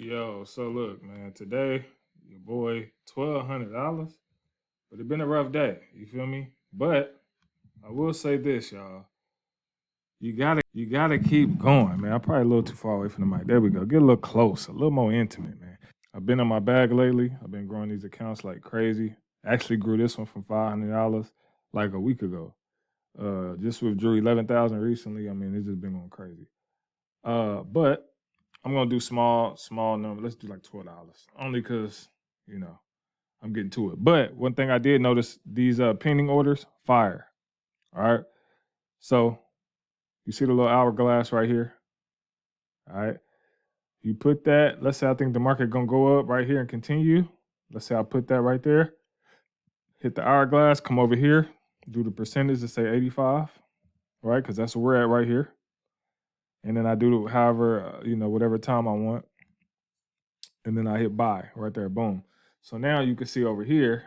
Yo, so look, man, today your boy $1,200, but it's been a rough day. You feel me? But I will say this, y'all. You gotta keep going, man. I'm probably a little too far away from the mic. There we go. Get a little close, a little more intimate, man. I've been in my bag lately. I've been growing these accounts like crazy. Actually grew this one from $500 like a week ago. Just withdrew 11,000 recently. I mean, it's just been going crazy. But I'm gonna do small number. Let's do like $12, only because you know I'm getting to it. But one thing I did notice, these pending orders fire. All right, so you see the little hourglass right here. All right, you put that. Let's say I think the market gonna go up right here and continue. Let's say I put that right there. Hit the hourglass. Come over here. Do the percentage to say 85. Right, because that's where we're at right here. And then I do however whatever time I want. And then I hit buy right there. Boom. So now you can see over here.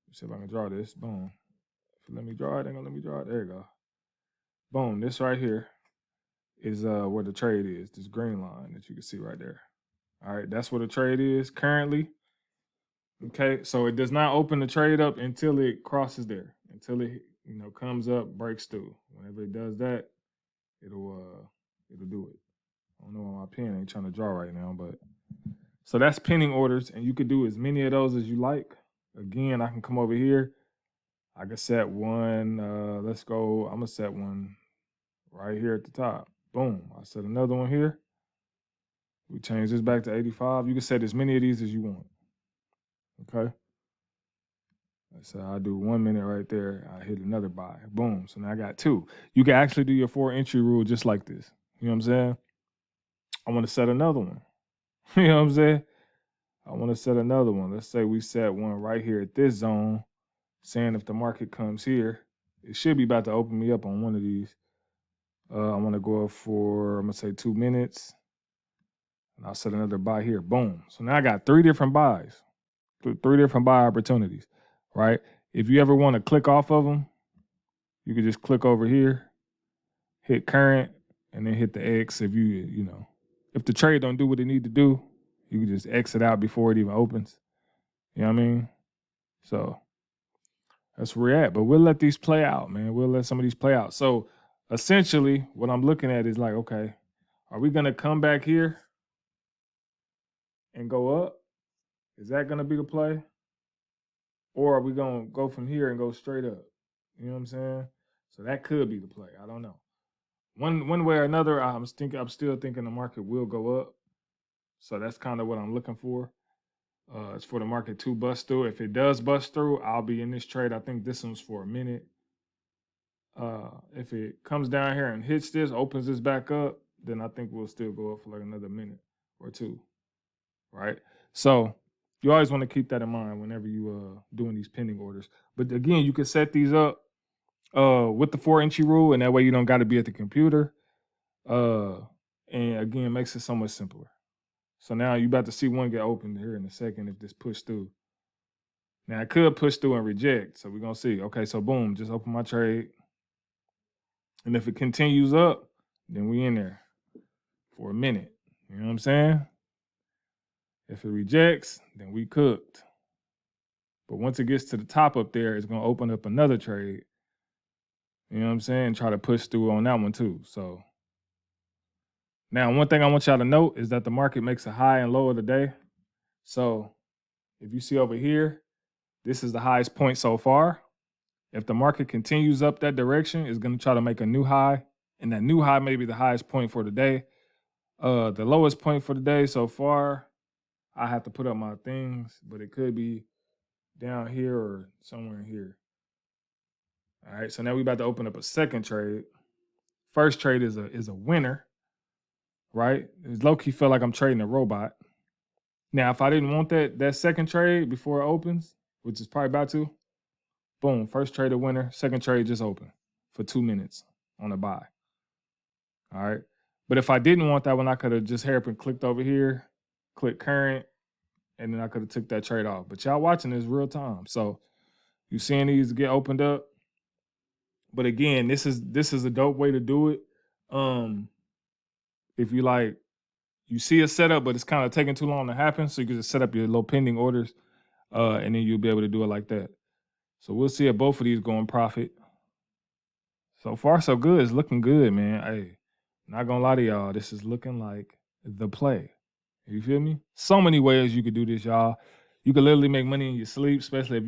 Let's see if I can draw this. Boom. If you let me draw it, ain't gonna let me draw it. There you go. Boom. This right here is where the trade is. This green line that you can see right there. All right, that's where the trade is currently. Okay, so it does not open the trade up until it crosses there, until it comes up, breaks through. Whenever it does that, it'll do it. I don't know why my pen ain't trying to draw right now, but so that's pending orders, and you could do as many of those as you like. Again, I can come over here. I can set one. Let's go. I'm gonna set one right here at the top. Boom. I set another one here. We change this back to 85. You can set as many of these as you want. Okay. So I'll do 1 minute right there. I hit another buy. Boom. So now I got two. You can actually do your 4 entry rule just like this. You know what I'm saying? I want to set another one. You know what I'm saying? I want to set another one. Let's say we set one right here at this zone, saying if the market comes here, it should be about to open me up on one of these. I want to go up for, I'm going to say 2 minutes. And I'll set another buy here. Boom. So now I got three different buys, three different buy opportunities, right? If you ever want to click off of them, you can just click over here, hit current, and then hit the X. If if the trade don't do what it need to do, you can just exit out before it even opens. You know what I mean? So that's where we're at. But we'll let these play out, man. We'll let some of these play out. So essentially, what I'm looking at is like, okay, are we going to come back here and go up? Is that going to be the play? Or are we going to go from here and go straight up? You know what I'm saying? So that could be the play. I don't know. One way or another, I'm still thinking the market will go up. So that's kind of what I'm looking for. It's for the market to bust through. If it does bust through, I'll be in this trade. I think this one's for a minute. If it comes down here and hits this, opens this back up, then I think we'll still go up for like another minute or two, right? So you always want to keep that in mind whenever you doing these pending orders. But again, you can set these up with the 4 entry rule, and that way you don't got to be at the computer. And again, it makes it so much simpler. So now you're about to see one get opened here in a second if this push through. Now I could push through and reject, so we're gonna see. Okay, so boom, just open my trade. And if it continues up, then we in there for a minute. You know what I'm saying? If it rejects, then we cooked. But once it gets to the top up there, it's gonna open up another trade. You know what I'm saying? Try to push through on that one too. So now one thing I want y'all to note is that the market makes a high and low of the day. So if you see over here, this is the highest point so far. If the market continues up that direction, it's going to try to make a new high, and that new high may be the highest point for the day. The lowest point for the day so far, I have to put up my things, but it could be down here or somewhere in here. All right, so now we're about to open up a second trade. First trade is a winner, right? It's low-key feel like I'm trading a robot. Now, if I didn't want that second trade before it opens, which is probably about to, boom, first trade a winner, second trade just open for 2 minutes on a buy. All right. But if I didn't want that one, I could have just hairpin clicked over here, click current, and then I could have took that trade off. But y'all watching this real time. So you seeing these get opened up. But again, this is a dope way to do it. If you like you see a setup, but it's kind of taking too long to happen. So you can just set up your little pending orders, and then you'll be able to do it like that. So we'll see if both of these go in profit. So far, so good. It's looking good, man. Hey, not gonna lie to y'all, this is looking like the play. You feel me? So many ways you could do this, y'all. You could literally make money in your sleep, especially if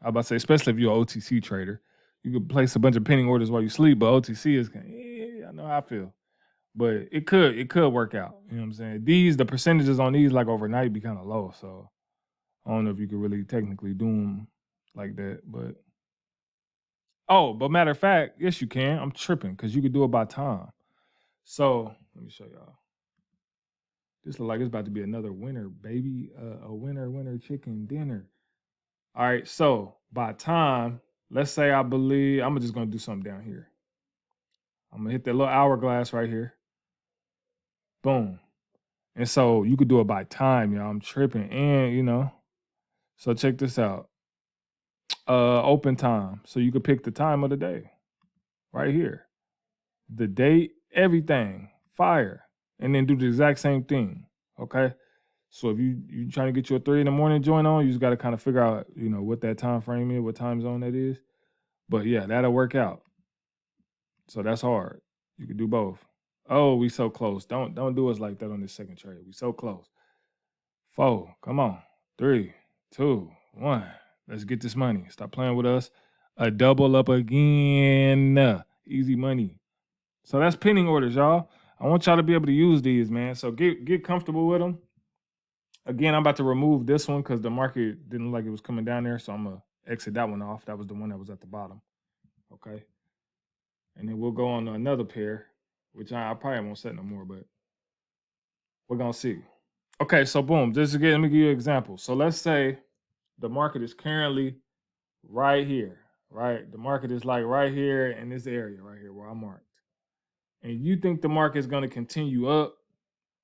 I about to say, especially if you're an OTC trader. You could place a bunch of pending orders while you sleep, but OTC is I know how I feel. But it could work out. You know what I'm saying? The percentages on these like overnight be kind of low. So I don't know if you could really technically do them like that. But matter of fact, yes you can. I'm tripping because you could do it by time. So let me show y'all. This look like it's about to be another winner, baby. A winner chicken dinner. All right, so by time, let's say I'm just gonna do something down here. I'm gonna hit that little hourglass right here. Boom. And so you could do it by time, y'all. I'm tripping. And so check this out. Open time. So you could pick the time of the day. Right here. The date, everything. Fire. And then do the exact same thing. Okay. So if you trying to get your 3 a.m. joint on, you just got to kind of figure out, what that time frame is, what time zone that is. But yeah, that'll work out. So that's hard. You can do both. Oh, we so close. Don't do us like that on this second trade. We so close. 4, come on. 3, 2, 1. Let's get this money. Stop playing with us. A double up again. Easy money. So that's pending orders, y'all. I want y'all to be able to use these, man. So get comfortable with them. Again, I'm about to remove this one because the market didn't look like it was coming down there. So I'm going to exit that one off. That was the one that was at the bottom. Okay. And then we'll go on to another pair, which I probably won't set no more, but we're going to see. Okay, so boom. Let me give you an example. So let's say the market is currently right here, right? The market is like right here in this area right here where I marked. And you think the market is going to continue up,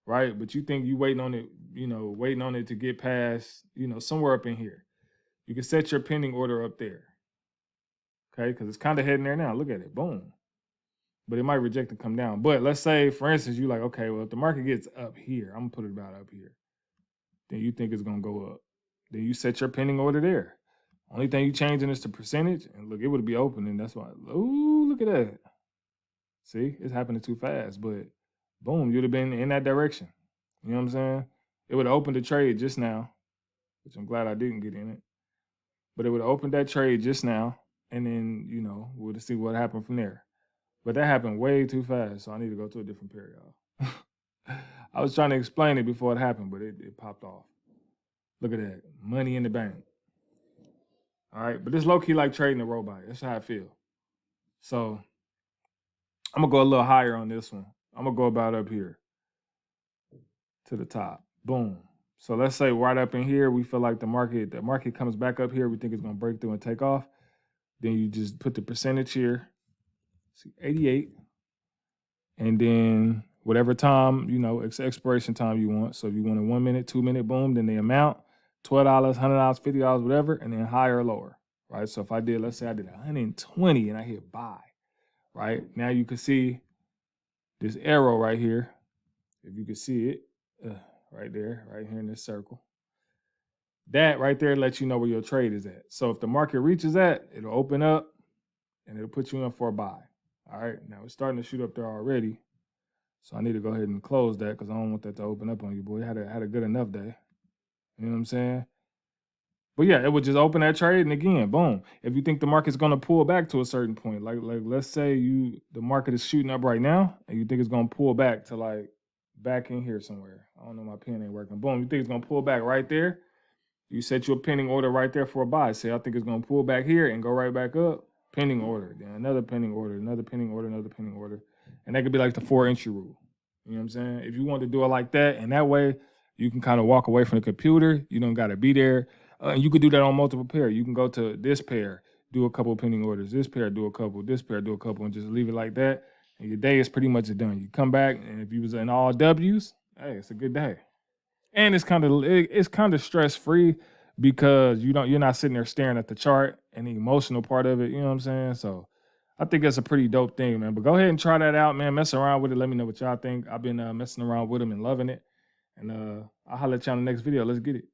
right? But you think you waiting on it to get past, somewhere up in here. You can set your pending order up there. Okay, because it's kind of heading there now. Look at it. Boom. But it might reject and come down. But let's say, for instance, you like, okay, well, if the market gets up here, I'm going to put it about up here. Then you think it's going to go up. Then you set your pending order there. Only thing you changing is the percentage. And look, it would be open. And that's why, ooh, look at that. See, it's happening too fast. But boom, you'd have been in that direction. You know what I'm saying? It would have opened the trade just now, which I'm glad I didn't get in it. But it would have opened that trade just now. And then, we would have seen what happened from there. But that happened way too fast. So I need to go to a different pair, y'all. I was trying to explain it before it happened, but it popped off. Look at that. Money in the bank. All right. But it's low-key like trading a robot. That's how I feel. So I'm going to go a little higher on this one. I'm going to go about up here to the top. Boom. So let's say right up in here, we feel like the market comes back up here. We think it's going to break through and take off. Then you just put the percentage here. See, 88. And then whatever time, expiration time you want. So if you want a 1 minute, 2 minute, boom, then the amount, $12, $100, $50, whatever, and then higher or lower, right? So if let's say I did 120 and I hit buy, right? Now you can see this arrow right here. If you can see it, right there, right here in this circle. That right there lets you know where your trade is at. So if the market reaches that, it'll open up and it'll put you in for a buy. All right, now it's starting to shoot up there already. So I need to go ahead and close that because I don't want that to open up on you, boy. Had a good enough day. You know what I'm saying? But yeah, it would just open that trade, and again, boom. If you think the market's gonna pull back to a certain point, like let's say the market is shooting up right now, and you think it's gonna pull back to like back in here somewhere. I don't know, my pen ain't working. Boom, you think it's gonna pull back right there? You set your pending order right there for a buy. Say I think it's gonna pull back here and go right back up. Pending order, then another pending order, another pending order, another pending order. And that could be like the 4 entry rule. You know what I'm saying? If you want to do it like that, and that way you can kind of walk away from the computer. You don't got to be there. And you could do that on multiple pairs. You can go to this pair, do a couple of pending orders. This pair, do a couple. This pair, do a couple, and just leave it like that. And your day is pretty much done. You come back, and if you was in all W's, hey, it's a good day. And it's kind of stress free because you're not sitting there staring at the chart and the emotional part of it. You know what I'm saying? So I think that's a pretty dope thing, man. But go ahead and try that out, man. Mess around with it. Let me know what y'all think. I've been messing around with them and loving it. And I'll holler at you on the next video. Let's get it.